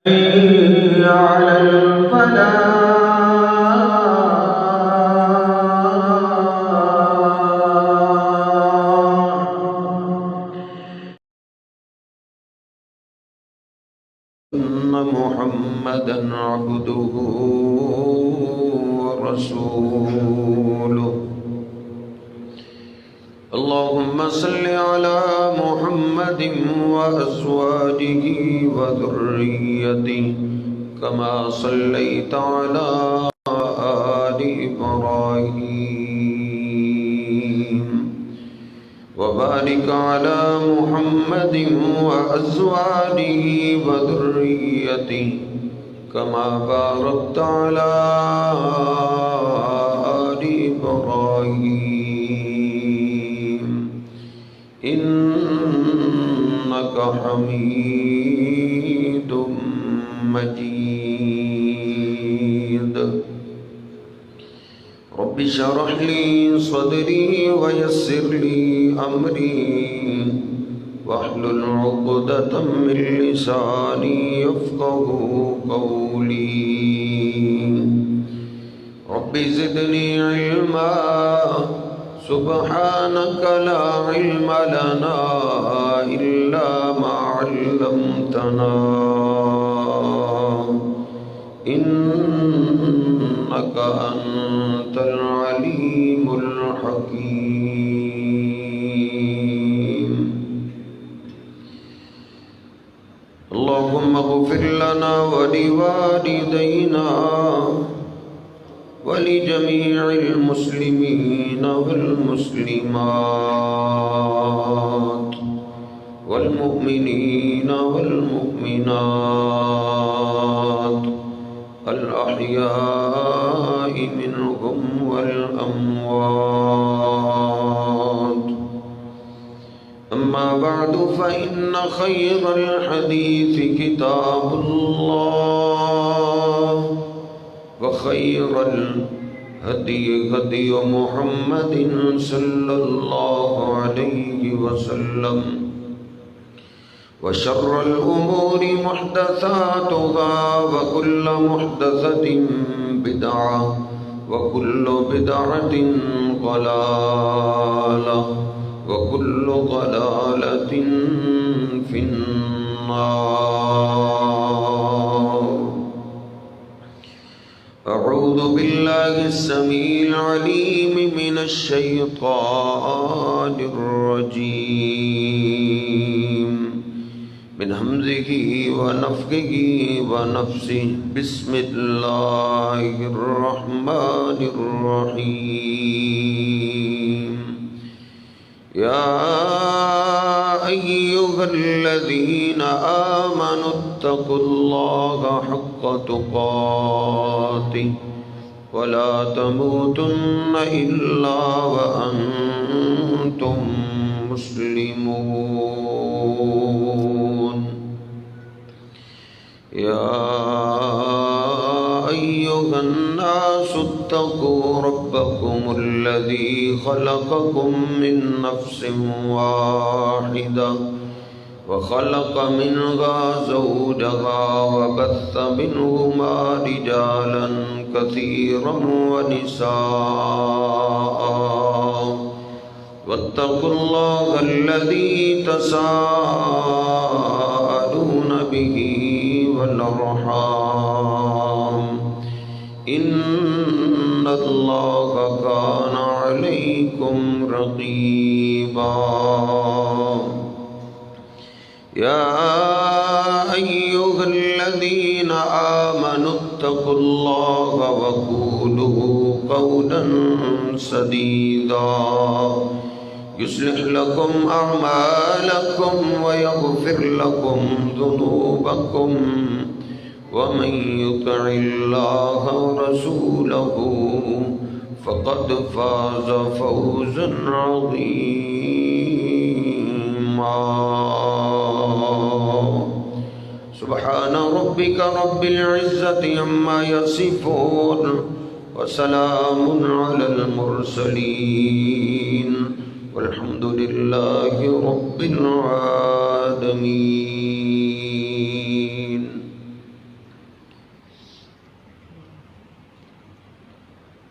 حي على الفلاح. أن محمدا عبده ورسوله. اللهم صل على محمد وأزواجه وذريته كما صليت على آل إبراهيم وبارك على محمد وأزواجه وذريته كما باركت على آل إبراهيم إنك حميد مجيد. رب اشرح لي صدري ويسر لي أمري واحلل عقدة من لساني يفقهوا قولي. رب زدني علما سبحانك لا علم لنا إلا ما علمتنا إنك أنت العليم الحكيم. اللهم اغفر لنا ولوالدينا ولجميع المسلمين والمسلمات والمؤمنين والمؤمنات الأحياء منهم والأموات. أما بعد فإن خير الحديث كتاب الله وخير الهدي هدي محمد صلى الله عليه وسلم وشر الأمور محدثاتها وكل محدثة بدعة وكل بدعة ضلالة وكل ضلالة في النار. أعوذ بالله السميع العليم من الشيطان الرجيم من همزه ونفخه ونفسه. بسم الله الرحمن الرحيم. يا أيها الذين آمنوا اتقوا الله حق تقاته ولا تموتن إلا وأنتم مسلمون. يا أيها الناس اتقوا ربكم الذي خلقكم من نفس واحدة وخلق منها زوجها وبث منهما رجالا كثيرا ونساء واتقوا الله الذي تساءلون به والأرحام إن الله كان عليكم رقيبا. يا أيها الذين آمنوا اتقوا الله وقولوا قولا سديدا يصلح لكم أعمالكم ويغفر لكم ذنوبكم ومن يطع الله ورسوله فقد فاز فوزا عظيما. سبحان ربك رب العزة عما يصفون وسلام على المرسلين والحمد لله رب العالمين.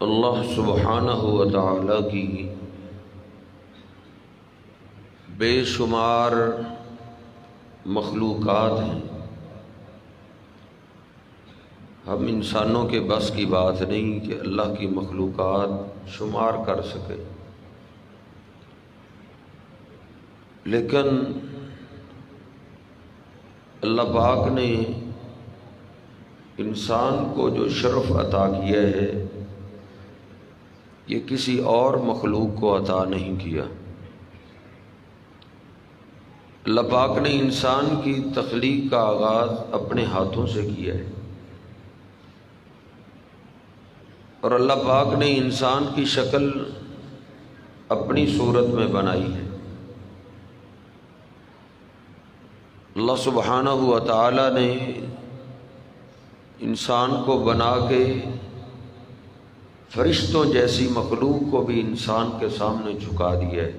اللہ سبحانہ و تعالی کی بے شمار مخلوقات ہیں. ہم انسانوں کے بس کی بات نہیں کہ اللہ کی مخلوقات شمار کر سکے، لیکن اللہ پاک نے انسان کو جو شرف عطا کیا ہے یہ کسی اور مخلوق کو عطا نہیں کیا. اللہ پاک نے انسان کی تخلیق کا آغاز اپنے ہاتھوں سے کیا ہے، اور اللہ پاک نے انسان کی شکل اپنی صورت میں بنائی ہے. اللہ سبحانہ و تعالی نے انسان کو بنا کے فرشتوں جیسی مخلوق کو بھی انسان کے سامنے جھکا دیا ہے.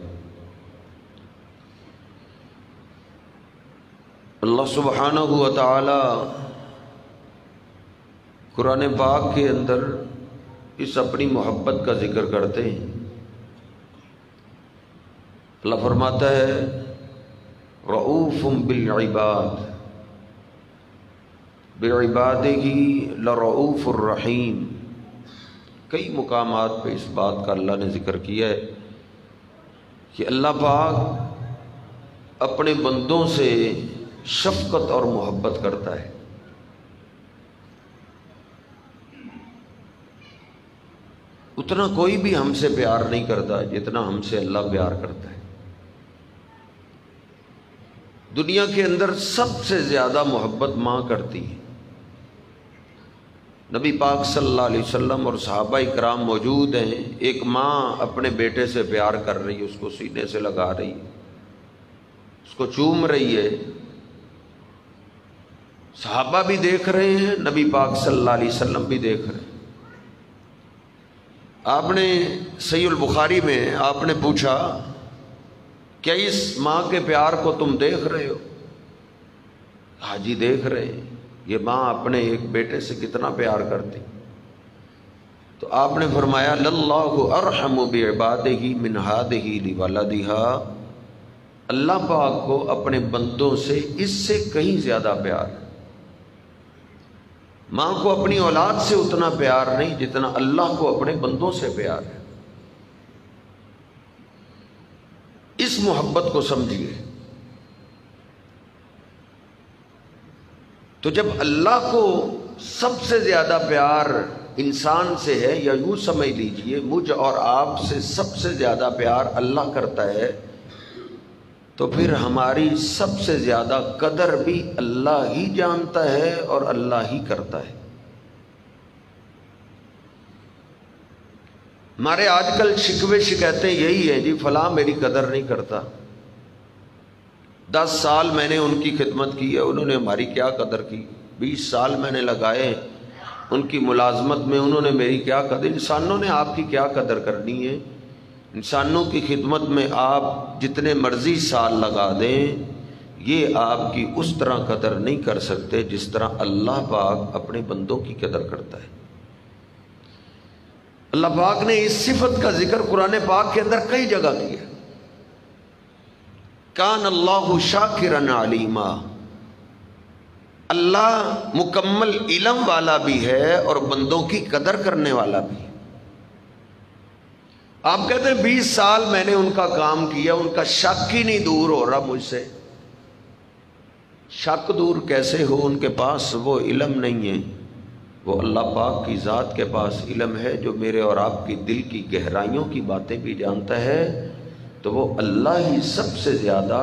اللہ سبحانہ و تعالی قرآن پاک کے اندر اس اپنی محبت کا ذکر کرتے ہیں. اللہ فرماتا ہے رؤوف بالعباد بعبادہ لرؤوف الرحیم. کئی مقامات پہ اس بات کا اللہ نے ذکر کیا ہے کہ اللہ پاک اپنے بندوں سے شفقت اور محبت کرتا ہے. اتنا کوئی بھی ہم سے پیار نہیں کرتا جتنا ہم سے اللہ پیار کرتا ہے. دنیا کے اندر سب سے زیادہ محبت ماں کرتی ہے. نبی پاک صلی اللہ علیہ وسلم اور صحابہ کرام موجود ہیں. ایک ماں اپنے بیٹے سے پیار کر رہی ہے، اس کو سینے سے لگا رہی ہے، اس کو چوم رہی ہے. صحابہ بھی دیکھ رہے ہیں، نبی پاک صلی اللہ علیہ وسلم بھی دیکھ رہے ہیں. آپ نے صحیح البخاری میں آپ نے پوچھا کیا اس ماں کے پیار کو تم دیکھ رہے ہو؟ ہاں جی دیکھ رہے ہیں. یہ ماں اپنے ایک بیٹے سے کتنا پیار کرتی. تو آپ نے فرمایا للہ ارحم بعبادہ من ہذہ لولدہا. اللہ پاک کو اپنے بندوں سے اس سے کہیں زیادہ پیار ہے. ماں کو اپنی اولاد سے اتنا پیار نہیں جتنا اللہ کو اپنے بندوں سے پیار ہے. اس محبت کو سمجھیے. تو جب اللہ کو سب سے زیادہ پیار انسان سے ہے، یا یوں سمجھ لیجئے مجھ اور آپ سے سب سے زیادہ پیار اللہ کرتا ہے، تو پھر ہماری سب سے زیادہ قدر بھی اللہ ہی جانتا ہے اور اللہ ہی کرتا ہے. ہمارے آج کل شکوے شکایتیں یہی ہیں جی فلاں میری قدر نہیں کرتا. 10 سال میں نے ان کی خدمت کی ہے، انہوں نے ہماری کیا قدر کی. 20 سال میں نے لگائے ان کی ملازمت میں، انہوں نے میری کیا قدر. انسانوں نے آپ کی کیا قدر کرنی ہے؟ انسانوں کی خدمت میں آپ جتنے مرضی سال لگا دیں، یہ آپ کی اس طرح قدر نہیں کر سکتے جس طرح اللہ پاک اپنے بندوں کی قدر کرتا ہے. اللہ پاک نے اس صفت کا ذکر قرآن پاک کے اندر کئی جگہ کیا. کان اللہ شاکرا علیما. اللہ مکمل علم والا بھی ہے اور بندوں کی قدر کرنے والا بھی ہے. آپ کہتے ہیں 20 سال میں نے ان کا کام کیا، ان کا شک ہی نہیں دور ہو رہا مجھ سے. شک دور کیسے ہو؟ ان کے پاس وہ علم نہیں ہے. وہ اللہ پاک کی ذات کے پاس علم ہے جو میرے اور آپ کی دل کی گہرائیوں کی باتیں بھی جانتا ہے. تو وہ اللہ ہی سب سے زیادہ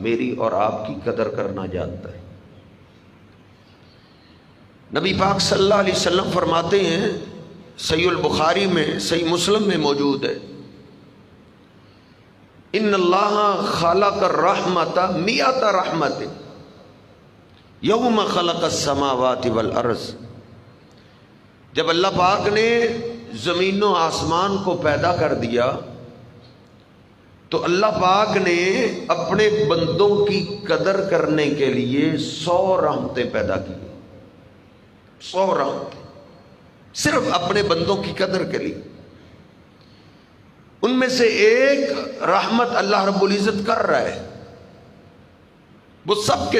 میری اور آپ کی قدر کرنا جانتا ہے. نبی پاک صلی اللہ علیہ وسلم فرماتے ہیں، صحیح البخاری میں صحیح مسلم میں موجود ہے، ان اللہ خلق الرحمت 100 رحمت یوم خلق السماوات والارض. جب اللہ پاک نے زمین و آسمان کو پیدا کر دیا تو اللہ پاک نے اپنے بندوں کی قدر کرنے کے لیے 100 رحمتیں پیدا کی. 100 رحمتیں. صرف اپنے بندوں کی قدر کے لیے۔ ان میں سے ایک رحمت اللہ رب العزت کر رہا ہے، وہ سب کے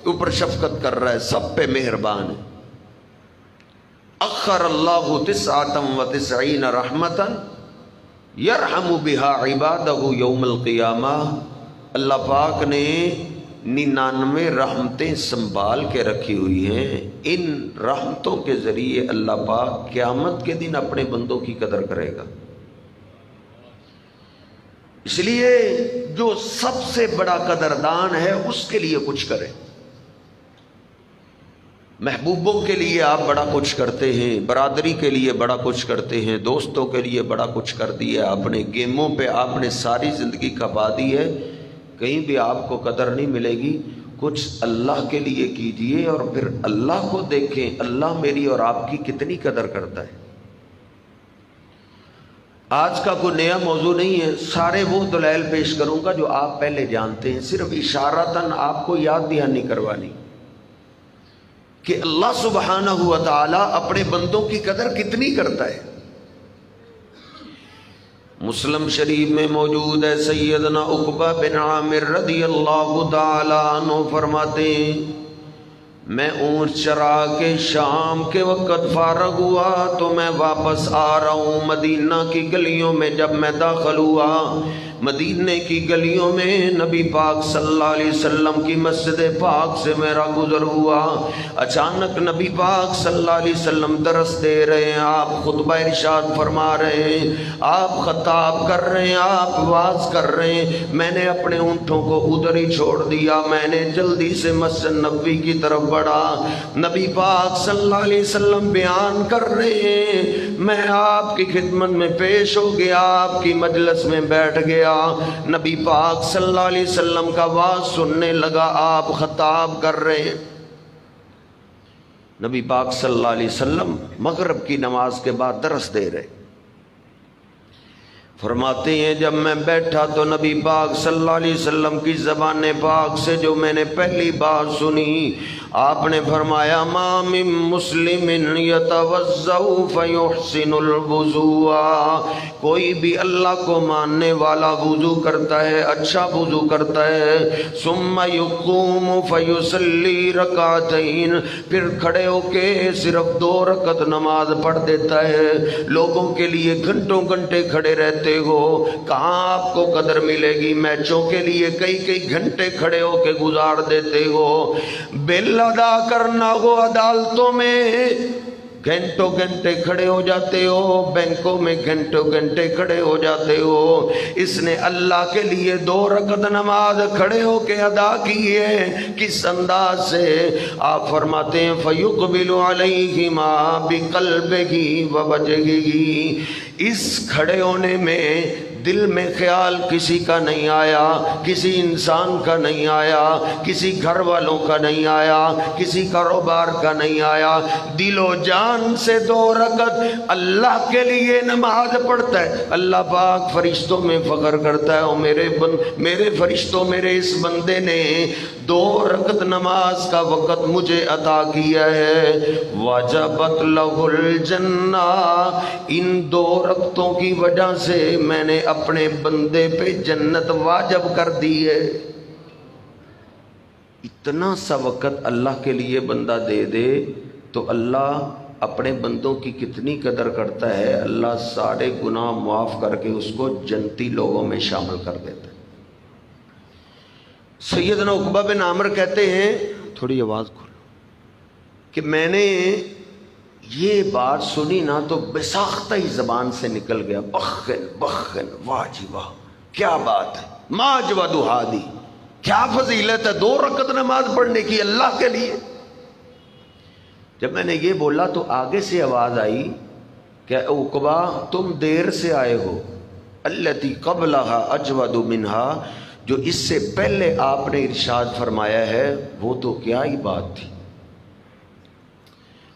اوپر شفقت کر رہا ہے، سب پہ مہربان ہے۔ اخر اللہ 99 رحمتا یرحم بها عبادہ یوم القیامہ، اللہ پاک نے 99 رحمتیں سنبھال کے رکھی ہوئی ہیں۔ ان رحمتوں کے ذریعے اللہ پاک قیامت کے دن اپنے بندوں کی قدر کرے گا۔ اس لیے جو سب سے بڑا قدردان ہے اس کے لیے کچھ کرے۔ محبوبوں کے لیے آپ بڑا کچھ کرتے ہیں، برادری کے لیے بڑا کچھ کرتے ہیں، دوستوں کے لیے بڑا کچھ کر دیا، اپنے گیموں پہ آپ نے ساری زندگی کھپا دی ہے، کہیں بھی آپ کو قدر نہیں ملے گی۔ کچھ اللہ کے لیے کیجئے اور پھر اللہ کو دیکھیں، اللہ میری اور آپ کی کتنی قدر کرتا ہے۔ آج کا کوئی نیا موضوع نہیں ہے، سارے وہ دلائل پیش کروں گا جو آپ پہلے جانتے ہیں، صرف اشارتاً آپ کو یاد دہانی کروانی کہ اللہ سبحانہ و تعالی اپنے بندوں کی قدر کتنی کرتا ہے۔ مسلم شریف میں موجود ہے، سیدنا عقبہ بن عامر رضی اللہ تعالی عنہ فرماتے ہیں، میں اونٹ چرا کے شام کے وقت فارغ ہوا تو میں واپس آ رہا ہوں مدینہ کی گلیوں میں۔ جب میں داخل ہوا مدینے کی گلیوں میں، نبی پاک صلی اللہ علیہ وسلم کی مسجد پاک سے میرا گزر ہوا۔ اچانک نبی پاک صلی اللہ علیہ وسلم درس دے رہے ہیں، آپ خطبہ ارشاد فرما رہے ہیں، آپ خطاب کر رہے ہیں، آپ واعظ کر رہے ہیں۔ میں نے اپنے اونٹوں کو ادھر ہی چھوڑ دیا، میں نے جلدی سے مسجد نبوی کی طرف بڑھا۔ نبی پاک صلی اللہ علیہ وسلم بیان کر رہے ہیں، میں آپ کی خدمت میں پیش ہو گیا، آپ کی مجلس میں بیٹھ گیا۔ نبی پاک صلی اللہ علیہ وسلم کا واعظ سننے لگا، آپ خطاب کر رہے ہیں۔ نبی پاک صلی اللہ علیہ وسلم مغرب کی نماز کے بعد درس دے رہے، فرماتے ہیں جب میں بیٹھا تو نبی پاک صلی اللہ علیہ وسلم کی زبان پاک سے جو میں نے پہلی بات سنی، آپ نے فرمایا ما من مسلم یتوضأ فیحسن الوضوء، کوئی بھی اللہ کو ماننے والا وضو کرتا ہے، اچھا وضو کرتا ہے، ثم یقوم فیصلی رکعتین، پھر کھڑے ہو کے صرف 2 رکعت نماز پڑھ دیتا ہے۔ لوگوں کے لیے گھنٹوں گھنٹے کھڑے رہتے ہو، کہاں آپ کو قدر ملے گی؟ میچوں کے لیے کئی گھنٹے کھڑے ہو کے گزار دیتے ہو، بل ادا کرنا ہو عدالتوں میں گھنٹوں گھنٹے کھڑے ہو جاتے ہو، بینکوں میں گھنٹوں گھنٹے کھڑے ہو جاتے ہو۔ اس نے اللہ کے لیے 2 رکعت نماز کھڑے ہو کے ادا کی ہے، کس انداز سے؟ آپ فرماتے ہیں فَيُقْبِلُ عَلَيْهِمَا بِقَلْبِهِ وَوَجْهِهِ، اس کھڑے ہونے میں دل میں خیال کسی کا نہیں آیا، کسی انسان کا نہیں آیا، کسی گھر والوں کا نہیں آیا، کسی کاروبار کا نہیں آیا، دل و جان سے 2 رکعت اللہ کے لیے نماز پڑھتا ہے۔ اللہ پاک فرشتوں میں فخر کرتا ہے، اور میرے فرشتوں، میرے اس بندے نے 2 رکعت نماز کا وقت مجھے عطا کیا ہے، وجبت لہ الجنہ، ان 2 رکعتوں کی وجہ سے میں نے اپنے بندے پہ جنت واجب کر دی ہے۔ اتنا سا وقت اللہ کے لیے بندہ دے دے تو اللہ اپنے بندوں کی کتنی قدر کرتا ہے، اللہ سارے گناہ معاف کر کے اس کو جنتی لوگوں میں شامل کر دیتا ہے۔ سیدنا عقبہ بن عامر کہتے ہیں، تھوڑی آواز کھولو، کہ میں نے یہ بات سنی نا تو بساختہ ہی زبان سے نکل گیا، بخن بخن، واہ جی واہ، کیا بات ہے، ما اجود ہادی، کیا فضیلت ہے 2 رکعت نماز پڑھنے کی اللہ کے لیے۔ جب میں نے یہ بولا تو آگے سے آواز آئی کہ عقبہ تم دیر سے آئے ہو، التی قبلہا اجود منہا، جو اس سے پہلے آپ نے ارشاد فرمایا ہے وہ تو کیا ہی بات تھی۔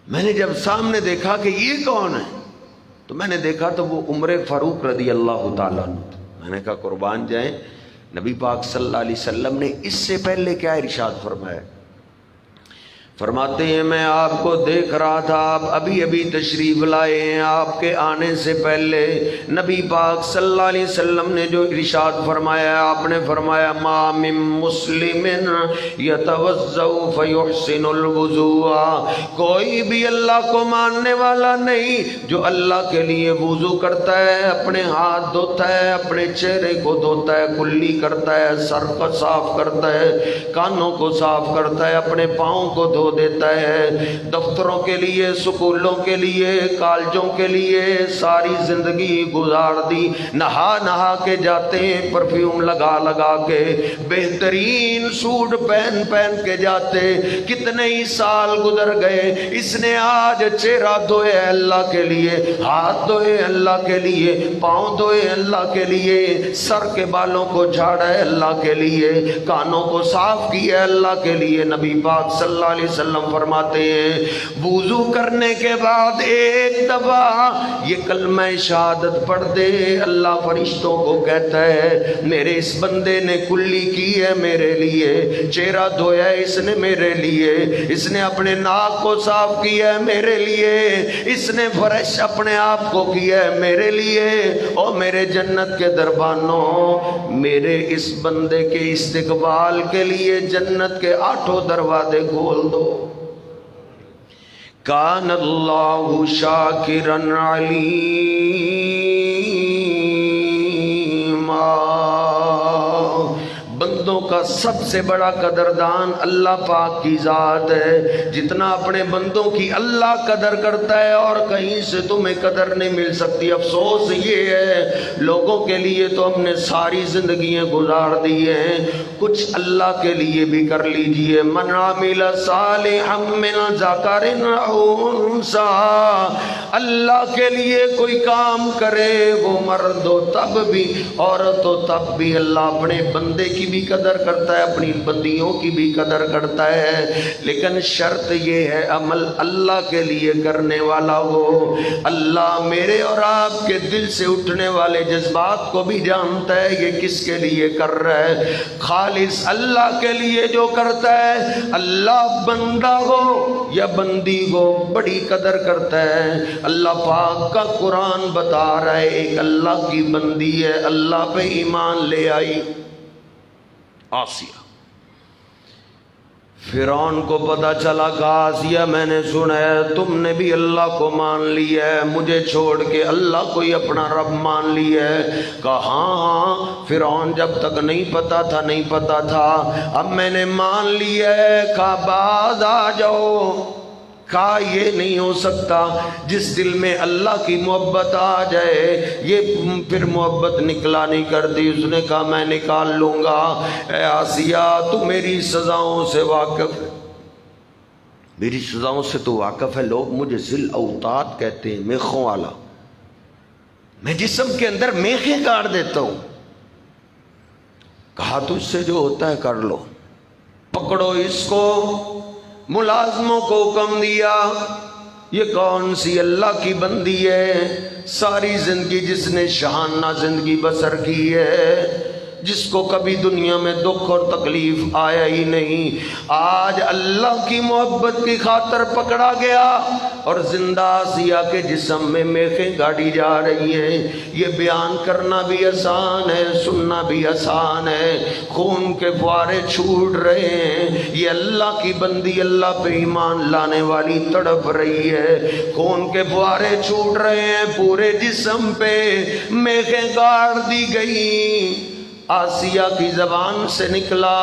میں نے جب سامنے دیکھا کہ یہ کون ہے تو میں نے دیکھا تو وہ عمر فاروق رضی اللہ تعالیٰ عنہ تھا۔ میں نے کہا قربان جائیں، نبی پاک صلی اللہ علیہ وسلم نے اس سے پہلے کیا ارشاد فرمایا؟ فرماتے ہیں میں آپ کو دیکھ رہا تھا، آپ ابھی ابھی تشریف لائے ہیں، آپ کے آنے سے پہلے نبی پاک صلی اللہ علیہ وسلم نے جو ارشاد فرمایا، آپ نے فرمایا ما من مسلم یتوضأ فیحسن الوضوء، کوئی بھی اللہ کو ماننے والا نہیں جو اللہ کے لیے وضو کرتا ہے، اپنے ہاتھ دھوتا ہے، اپنے چہرے کو دھوتا ہے، کلی کرتا ہے، سر کو صاف کرتا ہے، کانوں کو صاف کرتا ہے، اپنے پاؤں کو دھو دیتا ہے، دفتروں کے لیے، سکولوں کے لیے، کالجوں کے لیے ساری زندگی گزار دی، نہا نہا کے جاتے ہیں، پرفیوم لگا لگا کے، بہترین سوٹ پہن پہن کے جاتے، کتنے ہی سال گزر گئے، اس نے آج چہرہ دھوئے اللہ کے لیے، ہاتھ دھوئے اللہ کے لیے، پاؤں دھوئے اللہ کے لیے، سر کے بالوں کو جھاڑا ہے اللہ کے لیے، کانوں کو صاف کیا ہے اللہ کے لیے۔ نبی پاک صلی اللہ علیہ وسلم فرماتے ہیں وضو کرنے کے بعد ایک دفعہ یہ کلمہ شہادت پڑھ دے، اللہ فرشتوں کو کہتا ہے میرے اس بندے نے کلی کی ہے میرے لیے، چہرہ دھویا ہے اس نے میرے لیے، اس نے اپنے ناک کو صاف کیا ہے میرے لیے، اس نے فرش اپنے آپ کو کیا ہے میرے لیے، اور میرے جنت کے دربانوں میرے اس بندے کے استقبال کے لیے جنت کے 8 دروازے کھول دو۔ کان اللہ شاکرا علیما، بندوں کا سب سے بڑا قدردان اللہ پاک کی ذات ہے، جتنا اپنے بندوں کی اللہ قدر کرتا ہے اور کہیں سے تمہیں قدر نہیں مل سکتی۔ افسوس یہ ہے لوگوں کے لیے تو ہم نے ساری زندگیاں گزار دی ہیں، کچھ اللہ کے لیے بھی کر لیجئے۔ من عمل صالحا من ذکر او انثی، اللہ کے لیے کوئی کام کرے وہ مرد ہو تب بھی عورت ہو تب بھی، اللہ اپنے بندے کی بھی قدر کرتا ہے، اپنی بندیوں کی بھی قدر کرتا ہے، لیکن شرط یہ ہے عمل اللہ کے لیے کرنے والا ہو۔ اللہ میرے اور آپ کے دل سے اٹھنے والے جذبات کو بھی جانتا ہے یہ کس کے لیے کر رہا ہے، خالص اللہ کے لیے جو کرتا ہے اللہ بندہ ہو یا بندی ہو بڑی قدر کرتا ہے۔ اللہ پاک کا قرآن بتا رہا ہے ایک اللہ کی بندی ہے، اللہ پہ ایمان لے آئی آسیہ۔ فرعون کو پتا چلا کہ آسیہ میں نے سنا ہے تم نے بھی اللہ کو مان لیا ہے، مجھے چھوڑ کے اللہ کو ہی اپنا رب مان لیا ہے۔ کہا ہاں ہاں فرعون جب تک نہیں پتا تھا نہیں پتا تھا، اب میں نے مان لیا ہے۔ کہا بعد آ جاؤ۔ کہا یہ نہیں ہو سکتا، جس دل میں اللہ کی محبت آ جائے یہ پھر محبت نکلا نہیں کرتی۔ اس نے کہا میں نکال لوں گا۔ اے آسیہ تو میری سزاؤں سے واقف ہے، میری سزاؤں سے تو واقف ہے۔ لوگ مجھے ذل اوتاد کہتے ہیں، میخوں والا، میں جسم کے اندر میخیں گاڑ دیتا ہوں۔ کہا تو اس سے جو ہوتا ہے کر لو، پکڑو اس کو۔ ملازموں کو حکم دیا یہ کون سی اللہ کی بندی ہے، ساری زندگی جس نے شہانہ زندگی بسر کی ہے، جس کو کبھی دنیا میں دکھ اور تکلیف آیا ہی نہیں، آج اللہ کی محبت کی خاطر پکڑا گیا اور زندہ آسیہ کے جسم میں میخیں گاڑی جا رہی ہیں۔ یہ بیان کرنا بھی آسان ہے، سننا بھی آسان ہے، خون کے فوارے چھوٹ رہے ہیں۔ یہ اللہ کی بندی اللہ پہ ایمان لانے والی تڑپ رہی ہے، خون کے فوارے چھوٹ رہے ہیں، پورے جسم پہ میخیں گاڑ دی گئی۔ آسیہ کی زبان سے نکلا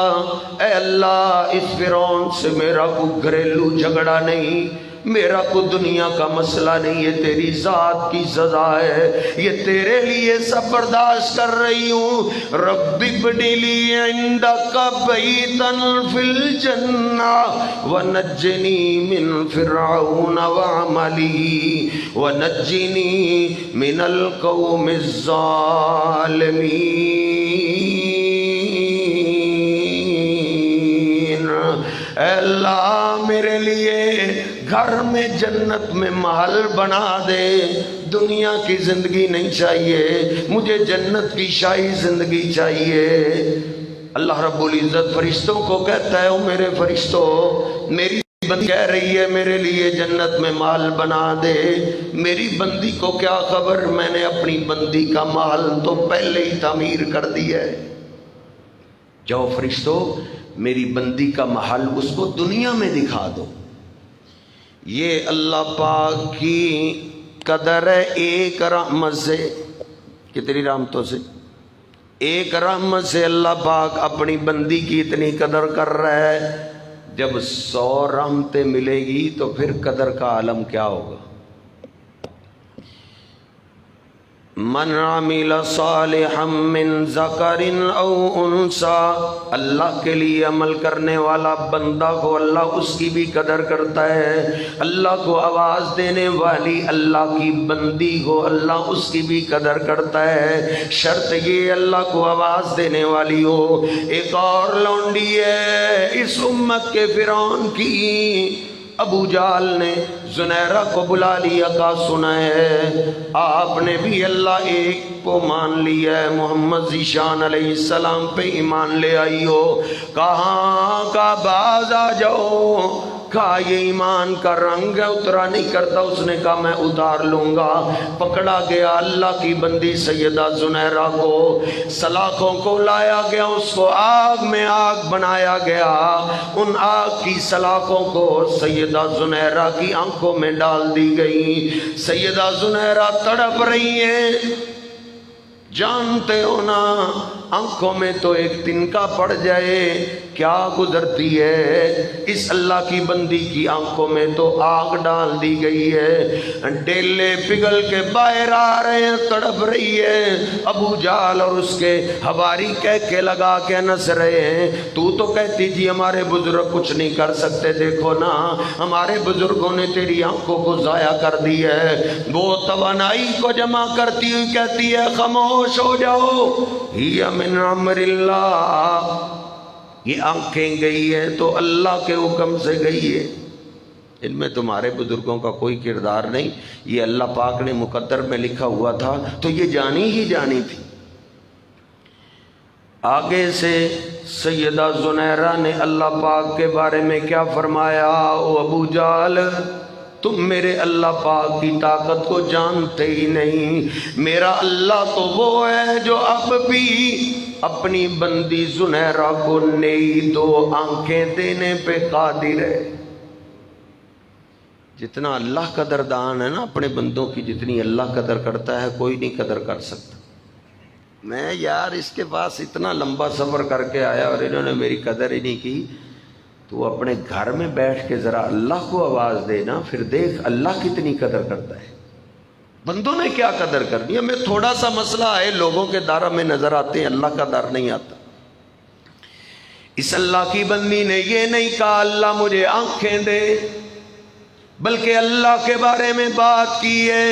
اے اللہ اس فرعون سے میرا کوئی گھریلو جھگڑا نہیں، میرا کوئی دنیا کا مسئلہ نہیں، یہ تیری ذات کی سزا ہے، یہ تیرے لیے سب برداشت کر رہی ہوں۔ رب ابن لی عندک بیتا فی الجنہ ونجنی من فرعون وعملہ ونجنی من القوم الظالمین۔ اے اللہ میرے لیے گھر میں جنت میں محل بنا دے، دنیا کی زندگی نہیں چاہیے مجھے، جنت کی شاہی زندگی چاہیے۔ اللہ رب العزت فرشتوں کو کہتا ہے او میرے فرشتوں، میری بندی کہہ رہی ہے میرے لیے جنت میں مال بنا دے، میری بندی کو کیا خبر، میں نے اپنی بندی کا مال تو پہلے ہی تعمیر کر دیا ہے۔ جاؤ فرشتوں میری بندی کا محل اس کو دنیا میں دکھا دو۔ یہ اللہ پاک کی قدر ہے ایک رحمت سے۔ کتنی رحمتوں سے؟ ایک رحمت سے اللہ پاک اپنی بندی کی اتنی قدر کر رہا ہے۔ جب 100 رحمتیں ملے گی تو پھر قدر کا عالم کیا ہوگا۔ من عمل صالحا من ذکر او انثی، اللہ کے لیے عمل کرنے والا بندہ کو اللہ اس کی بھی قدر کرتا ہے۔ اللہ کو آواز دینے والی اللہ کی بندی کو اللہ اس کی بھی قدر کرتا ہے، شرط یہ اللہ کو آواز دینے والی ہو۔ ایک اور لونڈی ہے اس امت کے فرعون کی، ابو جہل نے زنیرہ کو بلا لیا، کہا سنا ہے آپ نے بھی اللہ ایک کو مان لیا ہے، محمد ذیشان علیہ السلام پہ ایمان لے آئی ہو۔ کہاں کا باز آ جاؤ، کہا یہ ایمان کا رنگ ہے اترا نہیں کرتا، اس نے کہا میں اتار لوں گا۔ پکڑا گیا اللہ کی بندی سیدہ زنیرہ کو، سلاخوں کو لایا گیا، اس کو آگ میں آگ بنایا گیا، ان آگ کی سلاخوں کو سیدہ زنیرہ کی آنکھوں میں ڈال دی گئی۔ سیدہ زنیرہ تڑپ رہی ہیں، جانتے ہو نا آنکھوں میں تو ایک تنکا پڑ جائے کیا گزرتی ہے، اس اللہ کی بندی کی آنکھوں میں تو آگ ڈال دی گئی ہے، ڈیلے پگھل کے باہر آ رہے ہیں، تڑپ رہی ہے۔ ابو جہل اور اس کے حواری کہہ کے لگا کے نس رہے ہیں، تو کہتی تھی ہمارے بزرگ کچھ نہیں کر سکتے، دیکھو نا ہمارے بزرگوں نے تیری آنکھوں کو ضائع کر دی ہے۔ وہ توانائی کو جمع کرتی ہوئی کہتی ہے خاموش ہو جاؤ، یہ من امر اللہ، یہ آنکھیں گئی ہے تو اللہ کے حکم سے گئی ہے، ان میں تمہارے بزرگوں کا کوئی کردار نہیں، یہ اللہ پاک نے مقدر میں لکھا ہوا تھا تو یہ جانی ہی جانی تھی۔ آگے سے سیدہ زنیرہ نے اللہ پاک کے بارے میں کیا فرمایا، او ابو جہل تم میرے اللہ پاک کی طاقت کو جانتے ہی نہیں، میرا اللہ تو وہ ہے جو اب بھی اپنی بندی زنیرہ کو نئی 2 آنکھیں دینے پہ قادر ہے۔ جتنا اللہ قدردان ہے نا اپنے بندوں کی، جتنی اللہ قدر کرتا ہے کوئی نہیں قدر کر سکتا۔ میں یار اس کے پاس اتنا لمبا سفر کر کے آیا اور انہوں نے میری قدر ہی نہیں کی، تو اپنے گھر میں بیٹھ کے ذرا اللہ کو آواز دینا، پھر دیکھ اللہ کتنی قدر کرتا ہے۔ بندوں نے کیا قدر کرنی ہے، ہمیں تھوڑا سا مسئلہ ہے، لوگوں کے دار میں نظر آتے ہیں، اللہ کا دار نہیں آتا۔ اس اللہ کی بندی نے یہ نہیں کہا اللہ مجھے آنکھیں دے، بلکہ اللہ کے بارے میں بات کی ہے،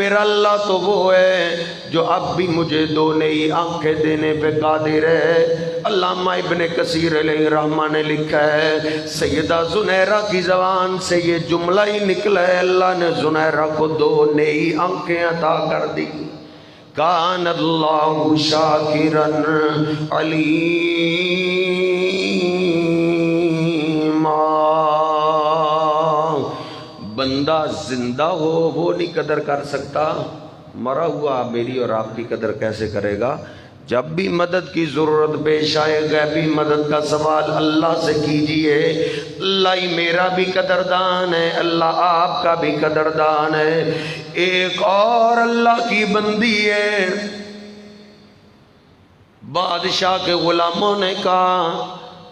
میرا اللہ تو وہ ہے جو اب بھی مجھے 2 نئی آنکھیں دینے پہ قادر ہے۔ علامہ ابن کثیر علیہ رحمہ نے لکھا ہے سیدہ زنیرہ کی زبان سے یہ جملہ ہی نکلا ہے، اللہ نے زنیرہ کو 2 نئی آنکھیں عطا کر دی۔ کان اللہ شاکرا علیما، بندہ زندہ ہو وہ نہیں قدر کر سکتا، مرا ہوا میری اور آپ کی قدر کیسے کرے گا۔ جب بھی مدد کی ضرورت پیش آئے، غیبی مدد کا سوال اللہ سے کیجئے، اللہ ہی میرا بھی قدردان ہے، اللہ آپ کا بھی قدردان ہے۔ ایک اور اللہ کی بندی ہے، بادشاہ کے غلاموں نے کہا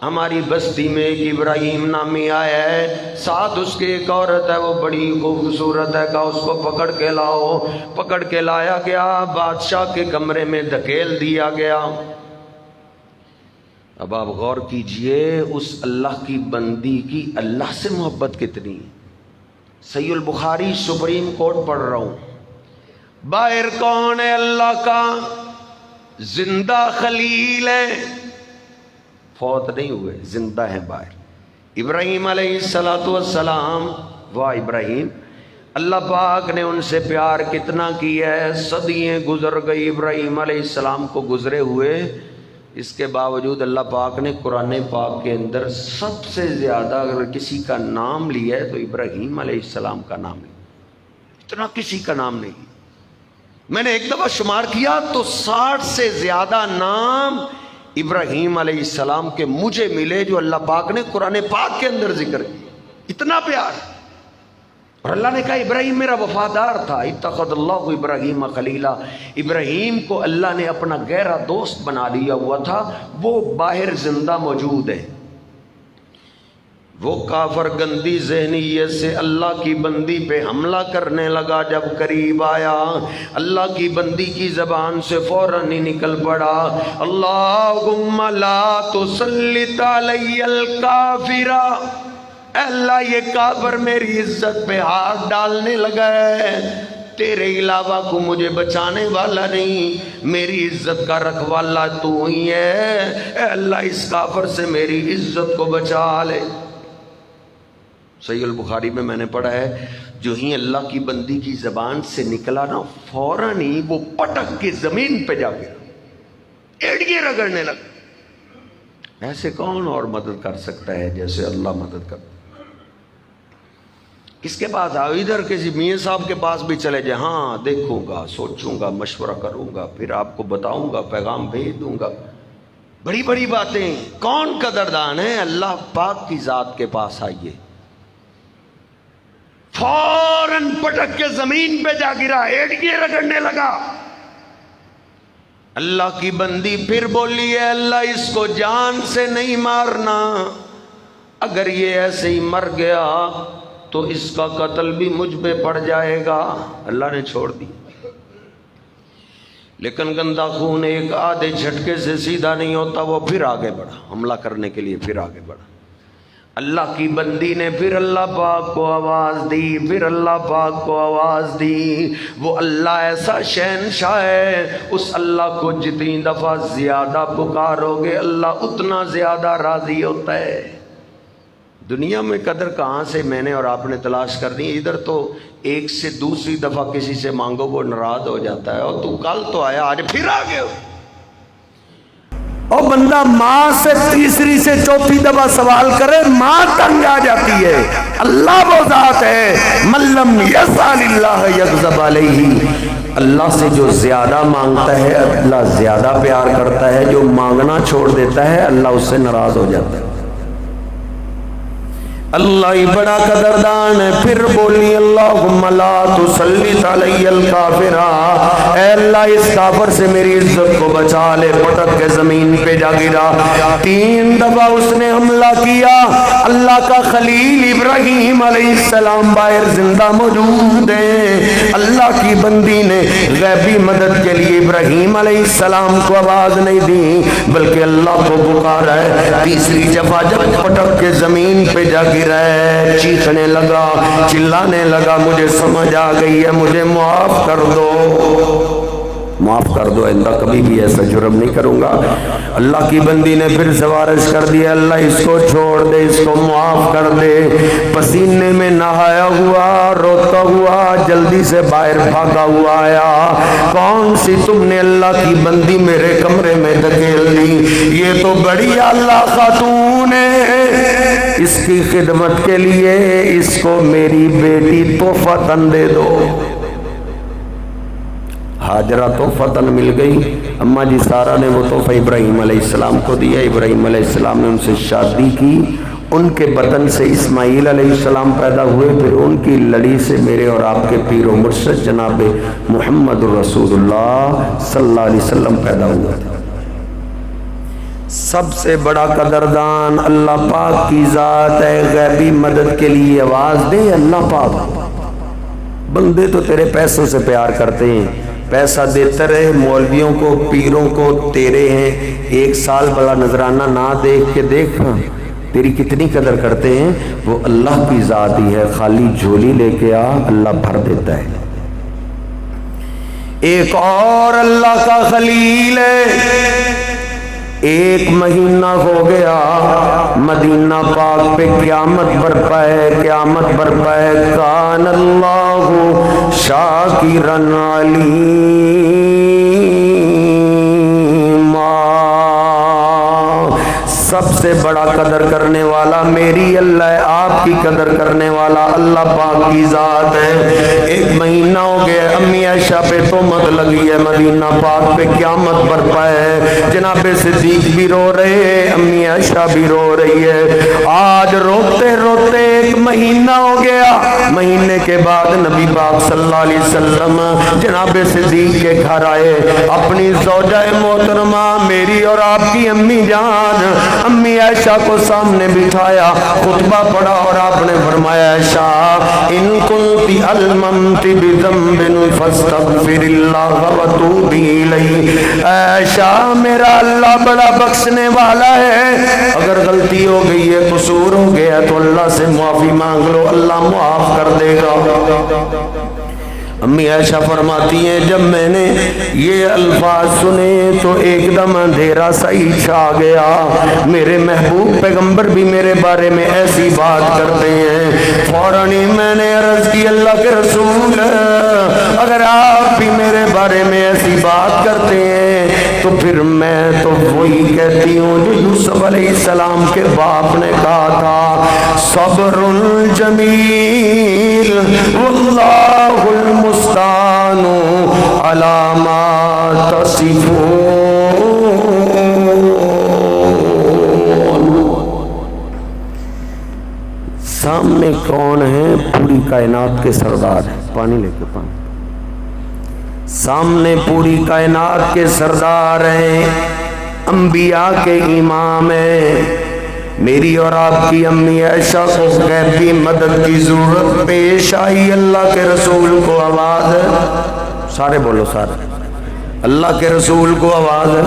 ہماری بستی میں ایک ابراہیم نامی آیا ہے، ساتھ اس کے ایک عورت ہے وہ بڑی خوبصورت ہے، کہا اس کو پکڑ کے لاؤ۔ پکڑ کے لایا گیا، بادشاہ کے کمرے میں دھکیل دیا گیا۔ اب آپ غور کیجئے اس اللہ کی بندی کی اللہ سے محبت کتنی۔ صحیح البخاری سپریم کورٹ پڑھ رہا ہوں، باہر کون ہے اللہ کا، زندہ خلیل ہے، فوت نہیں ہوئے، زندہ ہیں باہر۔ ابراہیم علیہ السلام، واہ ابراہیم، اللہ پاک نے ان سے پیار کتنا کیا ہے، صدیاں گزر گئی ابراہیم علیہ السلام کو گزرے ہوئے، اس کے باوجود اللہ پاک نے قرآن پاک کے اندر سب سے زیادہ اگر کسی کا نام لیا ہے تو ابراہیم علیہ السلام کا نام لیا، اتنا کسی کا نام نہیں۔ میں نے ایک دفعہ شمار کیا تو 60 سے زیادہ نام ابراہیم علیہ السلام کے مجھے ملے جو اللہ پاک نے قرآن پاک کے اندر ذکر کیا، اتنا پیار۔ اور اللہ نے کہا ابراہیم میرا وفادار تھا، اتخذ اللہ ابراہیم خلیلا، ابراہیم کو اللہ نے اپنا گہرا دوست بنا لیا ہوا تھا، وہ باہر زندہ موجود ہے۔ وہ کافر گندی ذہنیت سے اللہ کی بندی پہ حملہ کرنے لگا، جب قریب آیا اللہ کی بندی کی زبان سے فوراً ہی نکل پڑا، اللہم لا تسلط علی الکافر، اے اللہ یہ کافر میری عزت پہ ہاتھ ڈالنے لگا ہے، تیرے علاوہ کو مجھے بچانے والا نہیں، میری عزت کا رکھوالا تو ہی ہے، اے اللہ اس کافر سے میری عزت کو بچا لے۔ صحیح البخاری میں نے پڑھا ہے جو ہی اللہ کی بندی کی زبان سے نکلا نا فوراً ہی وہ پٹک کے زمین پہ جا گیا، ایڑیے رگڑنے لگا۔ ایسے کون اور مدد کر سکتا ہے جیسے اللہ مدد کرتا۔ کس کے پاس آؤ؟ ادھر کسی میاں صاحب کے پاس بھی چلے جائیں، ہاں دیکھوں گا، سوچوں گا، مشورہ کروں گا، پھر آپ کو بتاؤں گا، پیغام بھیج دوں گا، بڑی بڑی باتیں۔ کون قدردان ہے؟ اللہ پاک کی ذات کے پاس آئیے۔ فوراً پٹک کے زمین پہ جا گرا، ایڑیے رگڑنے لگا۔ اللہ کی بندی پھر بولی ہے اللہ اس کو جان سے نہیں مارنا، اگر یہ ایسے ہی مر گیا تو اس کا قتل بھی مجھ پہ پڑ جائے گا۔ اللہ نے چھوڑ دی، لیکن گندا خون ایک آدھے جھٹکے سے سیدھا نہیں ہوتا، وہ پھر آگے بڑھا، حملہ کرنے کے لیے پھر آگے بڑھا۔ اللہ کی بندی نے پھر اللہ پاک کو آواز دی، پھر اللہ پاک کو آواز دی۔ وہ اللہ ایسا شہنشاہ ہے، اس اللہ کو جتنی دفعہ زیادہ پکارو گے اللہ اتنا زیادہ راضی ہوتا ہے۔ دنیا میں قدر کہاں سے میں نے اور آپ نے تلاش کر دی، ادھر تو ایک سے دوسری دفعہ کسی سے مانگو وہ ناراض ہو جاتا ہے، اور تو کل تو آیا آج پھر آ گئے ہو۔ اور بندہ ماں سے تیسری سے چوتھی دفعہ سوال کرے ماں تنگ آ جاتی ہے۔ اللہ وہ ذات ہے من لم یسأل اللہ یغضب علیہ، اللہ سے جو زیادہ مانگتا ہے اللہ زیادہ پیار کرتا ہے، جو مانگنا چھوڑ دیتا ہے اللہ اس سے ناراض ہو جاتا ہے۔ اللہ ہی بڑا قدردان ہے۔ پھر بولی اللہم لا تسلط علی الکافر، اے اللہ اس کافر سے میری عزت کو بچا لے۔ پٹک کے زمین پہ جا گرا، 3 دفعہ اس نے حملہ کیا۔ اللہ کا خلیل ابراہیم علیہ السلام باہر زندہ موجود ہے۔ اللہ کی بندی نے غیبی مدد کے لیے ابراہیم علیہ السلام کو آواز نہیں دی بلکہ اللہ کو پکارا ہے۔ تیسری دفعہ جب پٹک کے زمین پہ جا گرا چیخنے لگا، چلانے لگا، مجھے سمجھ آ گئی ہے، مجھے معاف کر دو، معاف کر دو، آئندہ کبھی بھی ایسا جرم نہیں کروں گا۔ اللہ کی بندی نے پھر سفارش کر دیا اللہ اس کو چھوڑ دے، اس کو معاف کر دے۔ پسینے میں نہایا ہوا روتا ہوا جلدی سے باہر بھاگا ہوا آیا، کون سی تم نے اللہ کی بندی میرے کمرے میں دھکیل لی، یہ تو بڑی اللہ خاتون ہے، اس کی خدمت کے لیے اس کو میری بیٹی تحفتاً دے دو۔ ہاجرہ تحفتاً مل گئی، اماں جی سارہ نے وہ تحفہ ابراہیم علیہ السلام کو دیا، ابراہیم علیہ السلام نے ان سے شادی کی، ان کے بطن سے اسماعیل علیہ السلام پیدا ہوئے، پھر ان کی لڑی سے میرے اور آپ کے پیر و مرشد جناب محمد الرسول اللہ صلی اللہ علیہ وسلم پیدا ہوا تھا۔ سب سے بڑا قدردان اللہ پاک کی ذات ہے، غیبی مدد کے لیے آواز دے اللہ پاک۔ بندے تو تیرے پیسوں سے پیار کرتے ہیں، پیسہ دیتا رہے مولویوں کو پیروں کو، تیرے ہیں، 1 سال بڑا نذرانہ نہ دیکھ کے دیکھ تیری کتنی قدر کرتے ہیں۔ وہ اللہ کی ذات ہی ہے، خالی جھولی لے کے آ اللہ بھر دیتا ہے۔ ایک اور اللہ کا خلیل ہے، 1 مہینہ ہو گیا مدینہ پاک پہ قیامت برپا ہے، قیامت برپا ہے۔ کان اللہ شاکرا علیما، سے بڑا قدر کرنے والا میری اللہ ہے، آپ کی قدر کرنے والا اللہ پاک کی ذات ہے۔ 1 مہینہ ہو گیا امی عائشہ پہ تہمت لگی ہے، مدینہ پاک پہ قیامت برپا ہے، جناب صدیق بھی رو رہے ہیں، امی عائشہ بھی رو رہی ہے۔ آج روتے روتے 1 مہینہ ہو گیا، مہینے کے بعد نبی پاک صلی اللہ علیہ وسلم جناب صدیق کے گھر آئے، اپنی زوجہ محترمہ میری اور آپ کی امی جان امی عائشہ کو سامنے بٹھایا، خطبہ پڑھا اور آپ نے فرمایا عائشہ ان کنتی الممت بذنب فاستغفر اللہ وتوبی الیہ، عائشہ میرا اللہ بڑا بخشنے والا ہے، اگر غلطی ہو گئی ہے قصور ہو گیا تو اللہ سے معافی مانگ لو، اللہ معاف کر دے گا۔ امی عائشہ فرماتی ہیں جب میں نے یہ الفاظ سنے تو ایک دم اندھیرا سا ہی چھا گیا، میرے محبوب پیغمبر بھی میرے بارے میں ایسی بات کرتے ہیں، فوراً ہی میں نے عرض کی اللہ کے رسول اگر آپ بھی میرے بارے میں ایسی بات کرتے ہیں تو پھر میں تو وہی کہتی ہوں جو یوسف علیہ السلام کے باپ نے کہا تھا، صبر جمیل واللہ المستعان علی ما تصفون۔ سامنے کون ہے؟ پوری کائنات کے سردار ہیں، پانی لے کے پانی، سامنے پوری کائنات کے سردار ہیں، انبیاء کے امام ہیں۔ میری اور آپ کی امی عائشہ کو غیبی مدد کی ضرورت پیش آئی، اللہ کے رسول کو آواز ہے، سارے بولو سارے، اللہ کے رسول کو آواز ہے،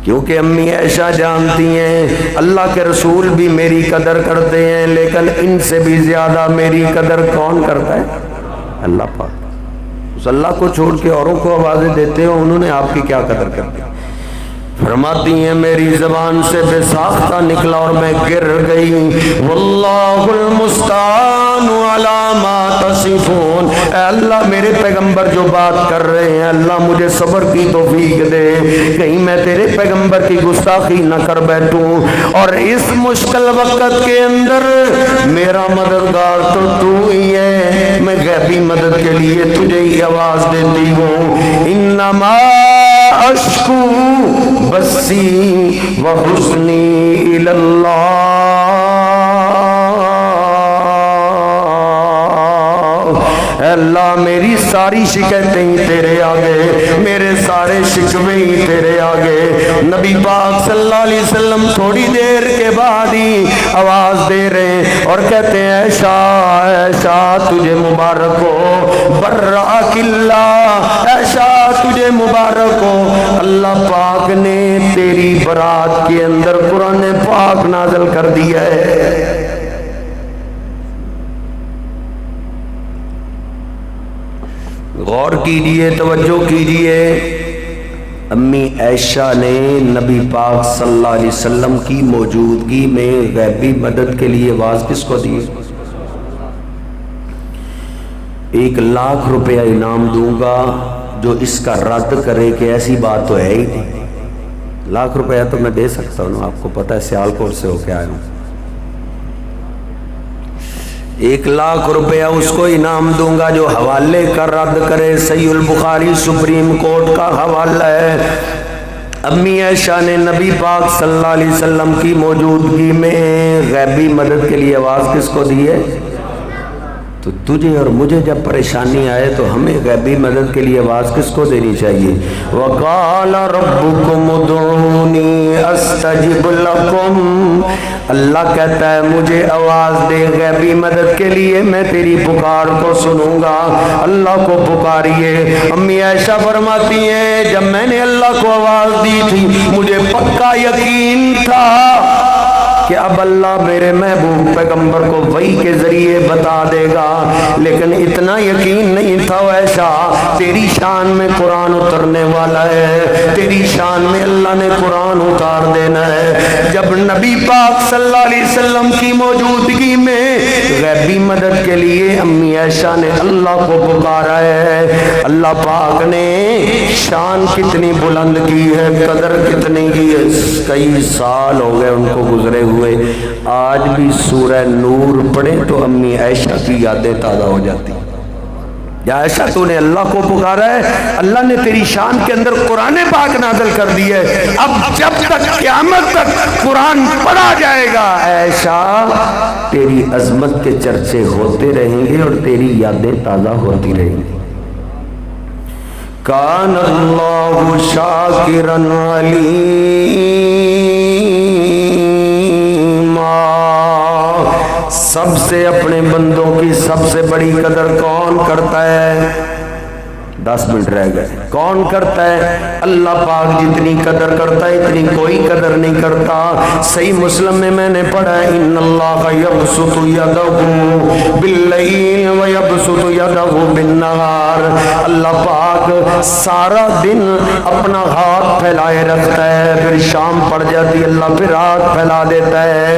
کیونکہ امی عائشہ جانتی ہیں اللہ کے رسول بھی میری قدر کرتے ہیں، لیکن ان سے بھی زیادہ میری قدر کون کرتا ہے؟ اللہ پاک۔ اس اللہ کو چھوڑ کے اوروں کو آوازیں دیتے ہو، انہوں نے آپ کی کیا قدر کر دی؟ فرماتی ہیں میری زبان سے بے ساختہ نکلا اور میں گر گئی، واللہ المستعان علی ما تصفون، اے اللہ میرے پیغمبر جو بات کر رہے ہیں اللہ مجھے صبر کی توفیق دے، کہیں میں تیرے پیغمبر کی گستاخی نہ کر بیٹھوں، اور اس مشکل وقت کے اندر میرا مددگار تو تو ہی ہے، میں غیبی مدد کے لیے تجھے ہی آواز دیتی ہوں، انما اشکو بسی وحسنی الاللہ، اے اللہ میری ساری شکایتیں ہی تیرے آگے، میرے سارے شکوے ہی تیرے آگے۔ نبی پاک صلی اللہ علیہ وسلم تھوڑی دیر کے بعد ہی آواز دے رہے ہیں اور کہتے ہیں عائشہ عائشہ تجھے مبارک ہو، برأک اللہ، عائشہ تجھے مبارک ہو، اللہ پاک نے تیری برات کے اندر قرآن پاک نازل کر دیا ہے۔ غور کیجئے، توجہ کیجئے، امی عائشہ نے نبی پاک صلی اللہ علیہ وسلم کی موجودگی میں غیبی مدد کے لیے آواز کس کو دی؟ 1,00,000 روپیہ انعام دوں گا جو اس کا رد کرے کہ ایسی بات تو ہے ہی نہیں۔ 1,00,000 روپیہ تو میں دے سکتا ہوں، آپ کو پتہ ہے سیالکوٹ سے ہو کے آیا ہوں، 1,00,000 روپیہ اس کو انعام دوں گا جو حوالے کا رد کرے۔ صحیح البخاری سپریم کورٹ کا حوالہ ہے، امی عائشہ نے نبی پاک صلی اللہ علیہ وسلم کی موجودگی میں غیبی مدد کے لیے آواز کس کو دی ہے؟ تو تجھے اور مجھے جب پریشانی آئے تو ہمیں غیبی مدد کے لیے آواز کس کو دینی چاہیے؟ وَقَالَ رَبُّكُمُ ادْعُونِي أَسْتَجِبْ لَكُمْ، اللہ کہتا ہے مجھے آواز دے غیبی مدد کے لیے، میں تیری پکار کو سنوں گا، اللہ کو پکاریے۔ امی عائشہ فرماتی ہیں جب میں نے اللہ کو آواز دی تھی مجھے پکا یقین تھا کہ اب اللہ میرے محبوب پیغمبر کو وحی کے ذریعے بتا دے گا، لیکن اتنا یقین نہیں تھا ایسا تیری شان میں قرآن اترنے والا ہے، تیری شان میں اللہ نے قرآن اتار دینا ہے۔ جب نبی پاک صلی اللہ علیہ وسلم کی موجودگی میں غیبی مدد کے لیے امی عائشہ نے اللہ کو پکارا ہے، اللہ پاک نے شان کتنی بلند کی ہے، قدر کتنی کی ہے۔ کئی سال ہو گئے ان کو گزرے ہوئے، آج بھی سورہ نور پڑھیں تو امی عائشہ کی یادیں تازہ ہو جاتی۔ یا عائشہ تو نے اللہ کو پکارا ہے، اللہ نے تیری شان کے اندر قرآن پاک نازل کر دی ہے، اب جب تک قیامت تک قرآن پڑھا جائے گا عائشہ تیری عظمت کے چرچے ہوتے رہیں گے اور تیری یادیں تازہ ہوتی رہیں گی۔ کان اللہ شاکرا علیما، سب سے اپنے بندوں کی سب سے بڑی قدر کون کرتا ہے؟ 10 منٹ رہ گئے۔ کون کرتا ہے؟ اللہ پاک جتنی قدر کرتا ہے اتنی کوئی قدر نہیں کرتا۔ صحیح مسلم میں نے پڑھا ہے ان اللہ یبسط یدہ باللیل ویبسط یدہ بالنہار، اللہ پاک سارا دن اپنا ہاتھ پھیلائے رکھتا ہے، پھر شام پڑ جاتی اللہ پھر ہاتھ پھیلا دیتا ہے۔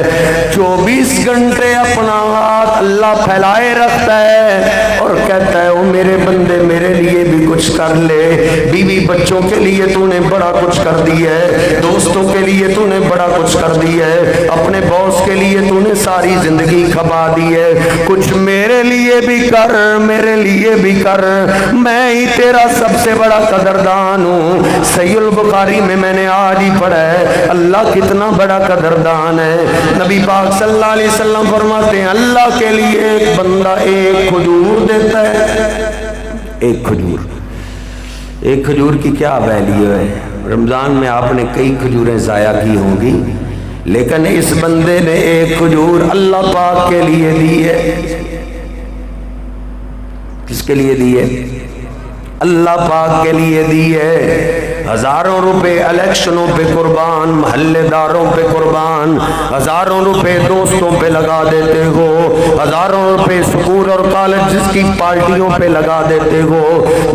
24 گھنٹے اپنا ہاتھ اللہ پھیلائے رکھتا ہے اور کہتا ہے او میرے بندے میرے لیے بھی کچھ کر لے، بیوی بچوں کے لیے تو نے بڑا کچھ کر دیا ہے، دوستوں کے لیے تو نے بڑا کچھ کر دیا ہے، اپنے باس کے لیے تو نے ساری زندگی کھپا دی ہے، کچھ میرے لیے بھی کر، میرے لیے بھی کر، میں ہی تیرا سب سے بڑا قدردان ہوں۔ صحیح البخاری میں نے آج ہی پڑھا ہے اللہ کتنا بڑا قدردان ہے۔ نبی پاک صلی اللہ علیہ وسلم فرماتے ہیں اللہ کے لیے ایک بندہ ایک کھجور دیتا ہے، ایک کھجور، ایک کھجور کی کیا ویلیو ہے؟ رمضان میں آپ نے کئی کھجوریں ضائع کی ہوں گی، لیکن اس بندے نے ایک کھجور اللہ پاک کے لیے دی ہے۔ کس کے لیے دی ہے؟ اللہ پاک کے لیے دی ہے۔ ہزاروں روپے الیکشنوں پہ قربان، محلے داروں پہ قربان، ہزاروں روپے دوستوں پہ لگا دیتے ہو، ہزاروں روپے سکول اور کالج کی پارٹیوں پہ لگا دیتے ہو،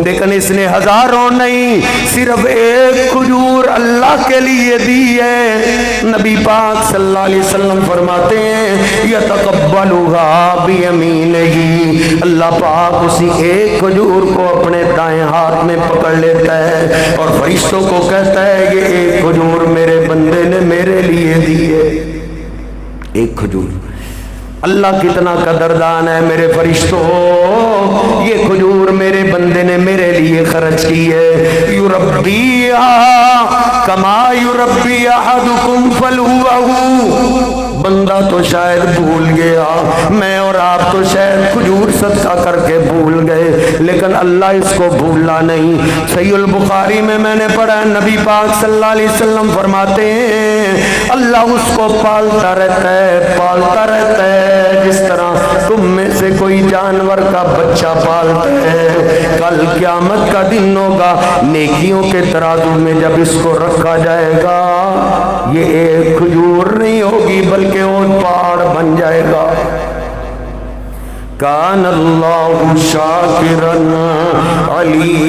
لیکن اس نے ہزاروں نہیں صرف ایک کھجور اللہ کے لیے دی ہے۔ نبی پاک صلی اللہ علیہ وسلم فرماتے ہیں یتقبلها بیمینہ، اللہ پاک اسی ایک کھجور کو اپنے دائیں ہاتھ میں پکڑ لیتا ہے اور فرشتوں کو کہتا ہے یہ ایک کھجور میرے بندے نے میرے لیے دی ہے۔ ایک کھجور، اللہ کتنا قدردان ہے میرے فرشتوں، یہ کھجور میرے بندے نے میرے لیے خرچ کی ہے۔ یربیہا کما یربی احدکم فلوہ، بندہ تو شاید بھول گیا، میں اور آپ تو شاید کھجور صدقہ کر کے بھول گئے، لیکن اللہ اس کو بھولا نہیں۔ صحیح البخاری میں نے پڑھا ہے نبی پاک صلی اللہ علیہ وسلم فرماتے ہیں اللہ اس کو پالتا رہتا ہے، پالتا رہتا ہے جس طرح تم میں سے کوئی جانور کا بچہ پالتا ہے۔ کل قیامت کا دن ہوگا، نیکیوں کے ترازو میں جب اس کو رکھا جائے گا یہ ایک کھجور نہیں ہوگی بلکہ وہ پہاڑ بن جائے گا۔ کان اللہ شاکرا علیما،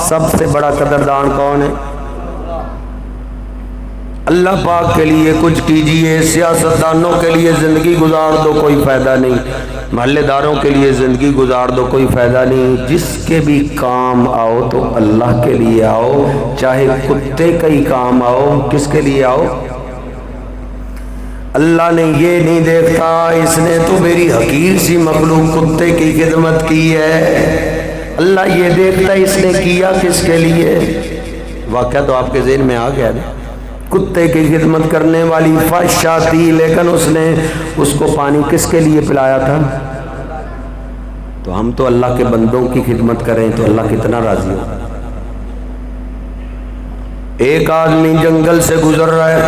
سب سے بڑا قدردان کون ہے؟ اللہ پاک کے لیے کچھ کیجئے، سیاستدانوں کے لیے زندگی گزار دو کوئی فائدہ نہیں، محلے داروں کے لیے زندگی گزار دو کوئی فائدہ نہیں، جس کے بھی کام آؤ تو اللہ کے لیے آؤ، چاہے کتے کا ہی کام آؤ کس کے لیے آؤ؟ اللہ نے یہ نہیں دیکھتا اس نے تو میری حقیر سی مخلوق کتے کی خدمت کی ہے، اللہ یہ دیکھتا اس نے کیا کس کے لیے۔ واقعہ تو آپ کے ذہن میں آ گیا نا، کتے کی خدمت کرنے والی فحشہ تھی لیکن اس نے اس کو پانی کس کے لیے پلایا تھا؟ تو ہم تو اللہ کے بندوں کی خدمت کریں تو اللہ کتنا راضی ہو۔ ایک آدمی جنگل سے گزر رہا ہے،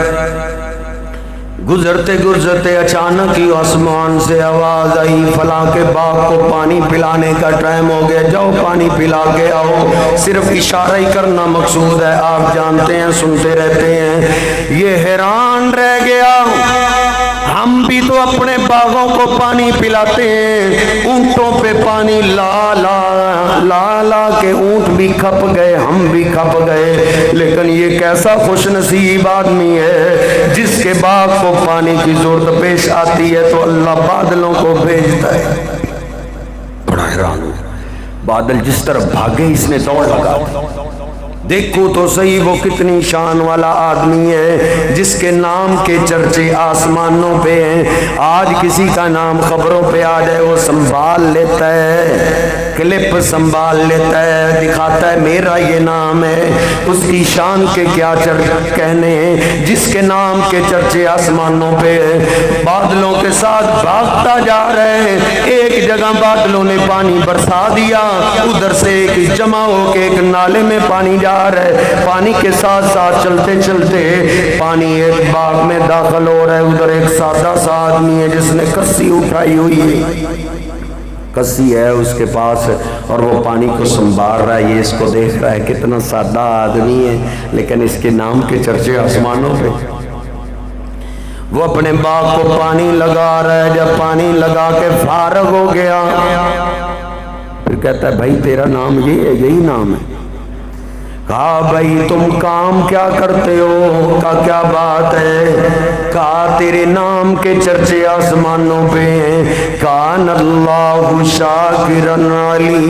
گزرتے گزرتے اچانک ہی آسمان سے آواز آئی فلاں کے باغ کو پانی پلانے کا ٹائم ہو گیا، جاؤ پانی پلا کے آؤ۔ صرف اشارہ ہی کرنا مقصود ہے، آپ جانتے ہیں سنتے رہتے ہیں۔ یہ حیران رہ گیا، ہم ہم بھی تو اپنے باغوں کو پانی پلاتے ہیں، اونٹوں پہ پانی لا لا لا لا کے اونٹ بھی کھپ گئے، ہم بھی کھپ گئے، لیکن یہ کیسا خوش نصیب آدمی ہے جس کے باغ کو پانی کی ضرورت پیش آتی ہے تو اللہ بادلوں کو بھیجتا ہے۔ بڑا حیران ہوں، بادل جس طرف بھاگے اس نے دوڑ لگا۔ دیکھو تو صحیح وہ کتنی شان والا آدمی ہے جس کے نام کے چرچے آسمانوں پہ ہیں۔ آج کسی کا نام خبروں پہ آ جائے وہ سنبھال لیتا ہے، کلپ سنبھال لیتا ہے، دکھاتا ہے میرا یہ نام ہے۔ اس کی شان کے کیا کہنے ہیں جس کے نام کے چرچے آسمانوں پہ ہیں۔ بادلوں کے ساتھ بھاگتا جا رہے ہیں، ایک جگہ بادلوں نے پانی برسا دیا، ادھر سے ایک جمع ہو کے ایک نالے میں پانی جا رہے، پانی کے ساتھ ساتھ چلتے چلتے پانی ایک باغ میں داخل ہو رہا ہے۔ ادھر ایک سادہ سا آدمی ہے جس نے کسی اٹھائی ہوئی ہے، کسی ہے اس کے پاس اور وہ پانی کو سنبھال رہا ہے۔ یہ اس کو دیکھ رہا ہے کتنا سادہ آدمی ہے لیکن اس کے نام کے چرچے آسمانوں پہ۔ وہ اپنے باغ کو پانی لگا رہا ہے، جب پانی لگا کے فارغ ہو گیا پھر کہتا ہے بھائی تیرا نام یہ ہے؟ یہی نام ہے۔ کہا بھائی تم کام کیا کرتے ہو؟ کہا کیا بات ہے؟ کہا تیرے نام کے چرچے آسمانوں پہ ہیں، کان اللہ شاکرن علیما۔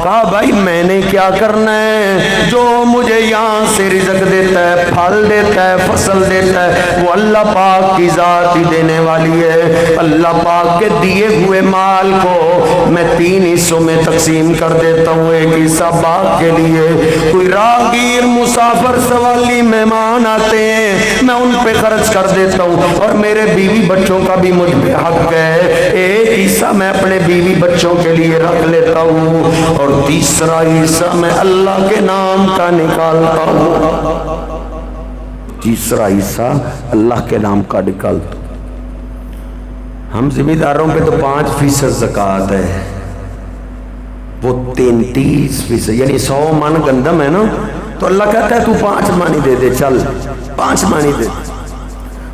کہا بھائی میں نے کیا کرنا ہے؟ جو مجھے یہاں سے رزق دیتا ہے، پھل دیتا ہے، فصل دیتا ہے، وہ اللہ پاک کی ذات ہی دینے والی ہے۔ اللہ پاک کے دیے ہوئے مال کو میں 3 حصوں میں تقسیم کر دیتا ہوں، ایک حصہ باغ کے لیے، کوئی راہگیر مسافر سوالی مہمان آتے ہیں میں ان پہ خرچ کر دیتا ہوں، اور میرے بیوی بچوں کا بھی مجھ پہ حق ہے، ایک حصہ میں اپنے بیوی بچوں کے لیے رکھ لیتا ہوں، اور تیسرا حصہ میں اللہ کے نام کا نکالتا ہوں، تیسرا حصہ اللہ کے نام کا نکالتا ہوں۔ ہم ذمہ داروں پہ تو 5% زکوٰۃ ہے، وہ 33%، یعنی 100 من گندم ہے نا، تو اللہ کہتا ہے تو 5 مانی دے دے، چل 5 مانی دے دے،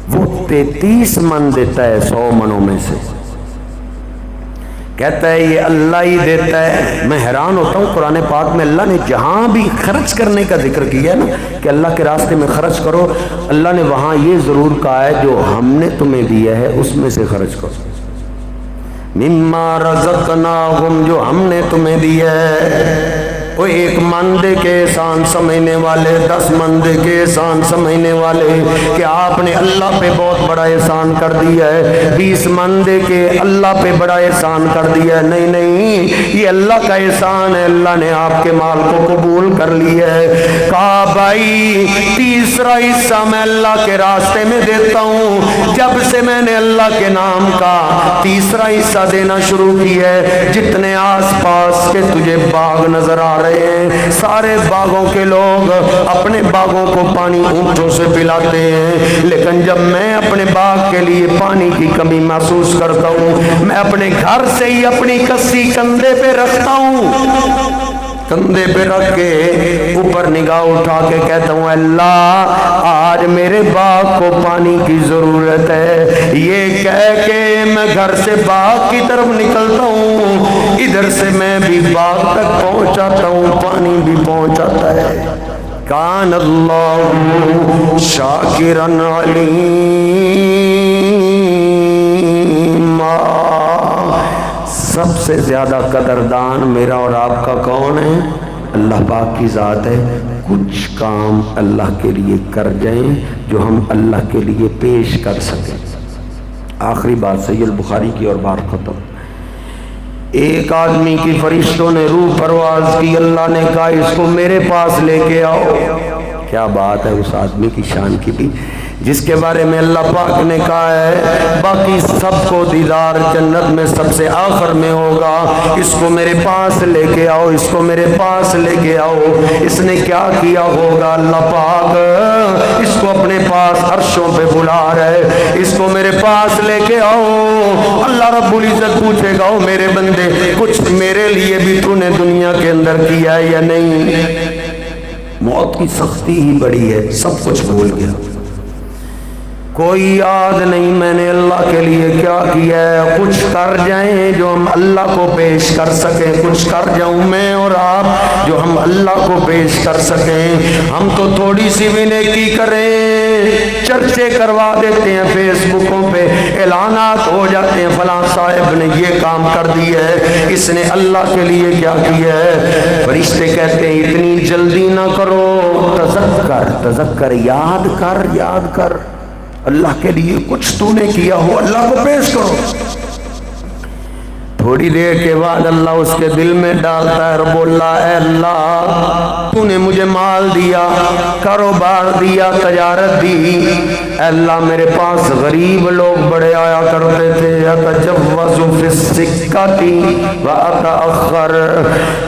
وہ 33 من دیتا ہے 100 منوں میں سے، کہتا ہے یہ اللہ ہی دیتا ہے۔ میں حیران ہوتا ہوں قرآن پاک میں اللہ نے جہاں بھی خرچ کرنے کا ذکر کیا ہے نا کہ اللہ کے راستے میں خرچ کرو، اللہ نے وہاں یہ ضرور کہا ہے جو ہم نے تمہیں دیا ہے اس میں سے خرچ کرو، مما رزقناہم، جو ہم نے تمہیں دیا ہے۔ وہ 1 من دے کے احسان سمجھنے والے، 10 من دے کے احسان سمجھنے والے کہ آپ نے اللہ پہ بہت بڑا احسان کر دیا ہے، 20 من دے کے اللہ پہ بڑا احسان کر دیا ہے، نہیں نہیں یہ اللہ کا احسان ہے، اللہ نے آپ کے مال کو قبول کر لیا ہے۔ کہا بھائی تیسرا حصہ میں اللہ کے راستے میں دیتا ہوں، جب سے میں نے اللہ کے نام کا تیسرا حصہ دینا شروع کیا ہے، جتنے آس پاس کے تجھے باغ نظر آ رہے ہیں، سارے باغوں کے لوگ اپنے باغوں کو پانی اونٹوں سے پلاتے ہیں، لیکن جب میں اپنے باغ کے لیے پانی کی کمی محسوس کرتا ہوں، میں اپنے گھر سے ہی اپنی کسی کندھے پہ رکھتا ہوں، کندھے پہ رکھ کے اوپر نگاہ اٹھا کے کہتا ہوں اللہ آج میرے باغ کو پانی کی ضرورت ہے، یہ کہہ کے میں گھر سے باغ کی طرف نکلتا ہوں، ادھر سے میں بھی باغ تک پہنچاتا ہوں، پانی بھی پہنچاتا ہے۔ کان اللہ شاکرن علیما، سب سے زیادہ قدردان میرا اور آپ کا کون ہے؟ اللہ پاک کی ذات ہے۔ کچھ کام اللہ کے لیے کر جائیں جو ہم اللہ کے لیے پیش کر سکیں۔ آخری بات صحیح البخاری کی اور بات ختم۔ ایک آدمی کی فرشتوں نے روح پرواز کی، اللہ نے کہا اس کو میرے پاس لے کے آؤ۔ کیا بات ہے اس آدمی کی شان کی بھی، جس کے بارے میں اللہ پاک نے کہا ہے باقی سب کو دیدار جنت میں سب سے آخر میں ہوگا، اس کو میرے پاس لے کے آؤ، اس کو میرے پاس لے کے آؤ۔ اس نے کیا کیا ہوگا؟ اللہ پاک اس کو اپنے پاس عرشوں پہ بلا رہے، اس کو میرے پاس لے کے آؤ۔ اللہ رب العزت پوچھے گا او میرے بندے کچھ میرے لیے بھی تو نے دنیا کے اندر کیا ہے یا نہیں؟ موت کی سختی ہی بڑی ہے، سب کچھ بھول گیا۔ کوئی یاد نہیں میں نے اللہ کے لیے کیا کیا ہے. کچھ کر جائیں جو ہم اللہ کو پیش کر سکیں, کچھ کر جاؤں میں اور آپ جو ہم اللہ کو پیش کر سکیں. ہم تو تھوڑی سی بھی نیکی کریں, چرچے کروا دیتے ہیں فیس بکوں پہ, اعلانات ہو جاتے ہیں فلاں صاحب نے یہ کام کر دیا ہے, اس نے اللہ کے لیے کیا کیا ہے. فرشتے کہتے ہیں اتنی جلدی نہ کرو, تذکر یاد کر اللہ کے لیے کچھ تو نے کیا ہو اللہ کو پیش کرو. تھوڑی دیر کے بعد اللہ اس کے دل میں ڈالتا ہے اور بولا اے اللہ تو نے مجھے مال دیا, کاروبار دیا, تجارت دی, اے اللہ میرے پاس غریب لوگ بڑے آیا کرتے تھے, اتجوز فی السکۃ واتاخر,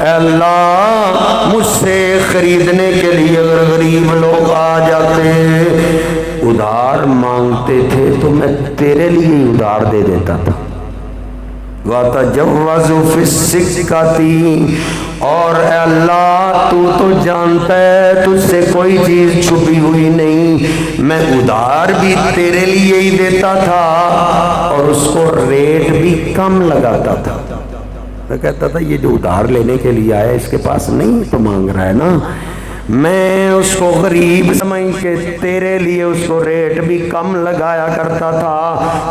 اے اللہ مجھ سے خریدنے کے لیے اگر غریب لوگ آ جاتے ادھار مانگتے تھے تو میں تیرے لیے ہی ادھار دے دیتا تھا. وَتَجَوَّزُ فِي السِّكَّةِ, اور اے اللہ تو جانتا ہے تجھ سے کوئی چیز چھپی ہوئی نہیں, میں ادھار بھی تیرے لیے ہی دیتا تھا اور اس کو ریٹ بھی کم لگاتا تھا. میں کہتا تھا یہ جو ادھار لینے کے لیے آیا اس کے پاس نہیں تو مانگ رہا ہے نا, میں اس کو غریب سمجھ کے تیرے لیے اس کو ریٹ بھی کم لگایا کرتا تھا.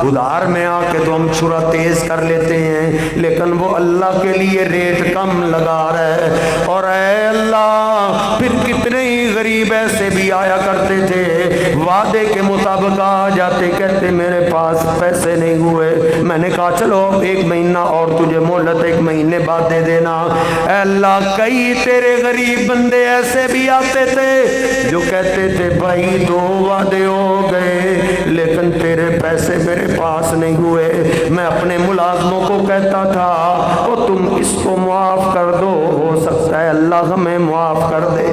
ادھار میں آ کے تو ہم چھرا تیز کر لیتے ہیں لیکن وہ اللہ کے لیے ریٹ کم لگا رہا ہے. اور اے اللہ پھر کتنے ہی غریب ایسے بھی آیا کرتے تھے, وعدے کے مطابق آ جاتے, کہتے میرے پاس پیسے نہیں ہوئے. میں نے کہا چلو 1 مہینہ اور تجھے مہلت 1 مہینے بعد دے دینا. اے اللہ کئی تیرے غریب بندے ایسے بھی آتے تھے جو کہتے تھے بھائی 2 وعدے ہو گئے لیکن تیرے پیسے میرے پاس نہیں ہوئے. میں اپنے ملازموں کو کہتا تھا وہ تم اس کو معاف کر دو, ہو سکتا ہے اللہ ہمیں معاف کر دے.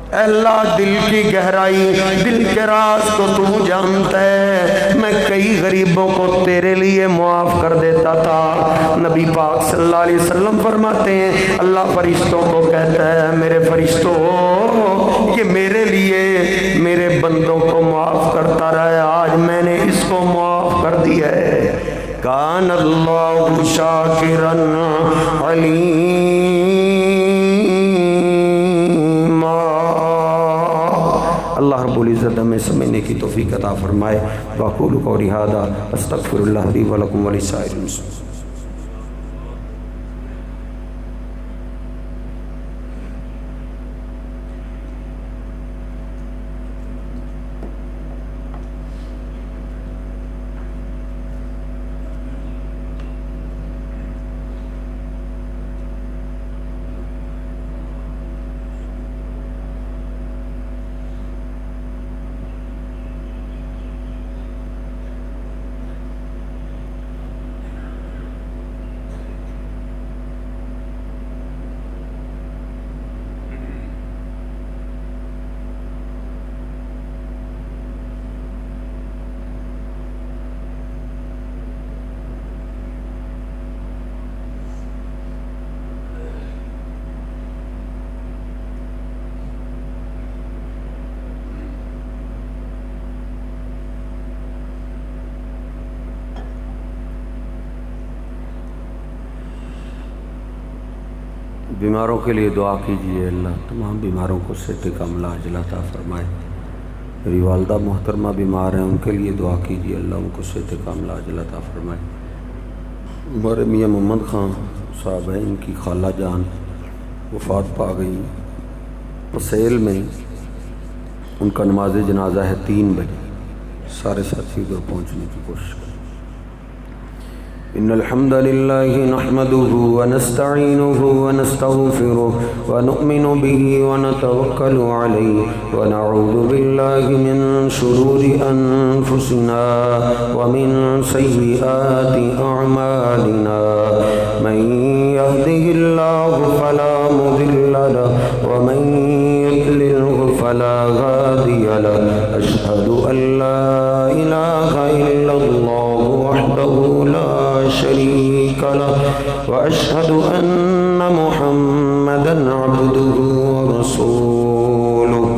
اے اللہ دل کی گہرائی, دل کے راز کو تو جانتا ہے. میں کئی غریبوں کو تیرے لیے معاف کر دیتا تھا. نبی پاک صلی اللہ علیہ وسلم فرماتے ہیں اللہ فرشتوں کو کہتا ہے میرے فرشتوں یہ میرے لیے میرے بندوں کو معاف کرتا رہا, آج میں نے اس کو معاف کر دیا ہے. کان اللہ شاکرا علیم. اللہ رب العزت ہمیں سمجھنے کی توفیق عطا فرمائے. واقول قولی ھذا استغفر اللہ لی ولکم ولسائر المسلمین. بیماروں کے لیے دعا کیجیے, اللہ تمام بیماروں کو صحت کاملہ عاجلہ عطا فرمائے. میری والدہ محترمہ بیمار ہیں ان کے لیے دعا کیجیے, اللہ ان کو صحت کاملہ عاجلہ عطا فرمائے. ہمارے میاں محمد خان صاحب ہیں, ان کی خالہ جان وفات پا گئی پسیل میں, ان کا نماز جنازہ ہے 3 بجے. سارے ساتھی ادھر پہنچنے کی کوشش کریں. ان الحمد لله نحمده ونستعينه ونستغفره ونؤمن به ونتوكل عليه ونعوذ بالله من شرور انفسنا ومن سيئات اعمالنا. من يهده الله فلا مضل له ومن يضلل فلا هادي له. اشهد ان لا اله الا الله وحده لا شريك له وأشهد أن محمدا عبده ورسوله.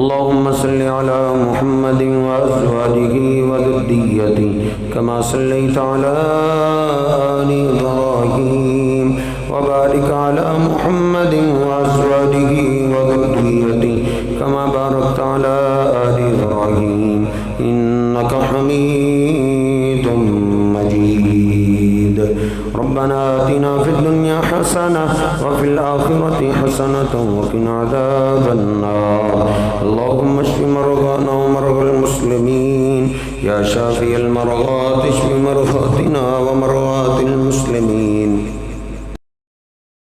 اللهم صل على محمد وأزواجه وذريته كما صليت على آل إبراهيم وبارك على محمد وأزواجه وذريته كما باركت على آل إبراهيم إنك حميد مجيد. ربنا آتنا في الدنيا حسنة وفي الآخرة حسنة وقنا عذاب النار. اللهم اشف مرضانا ومرضى المسلمين. يا شافي المرضى اشف مرضاتنا ومرضات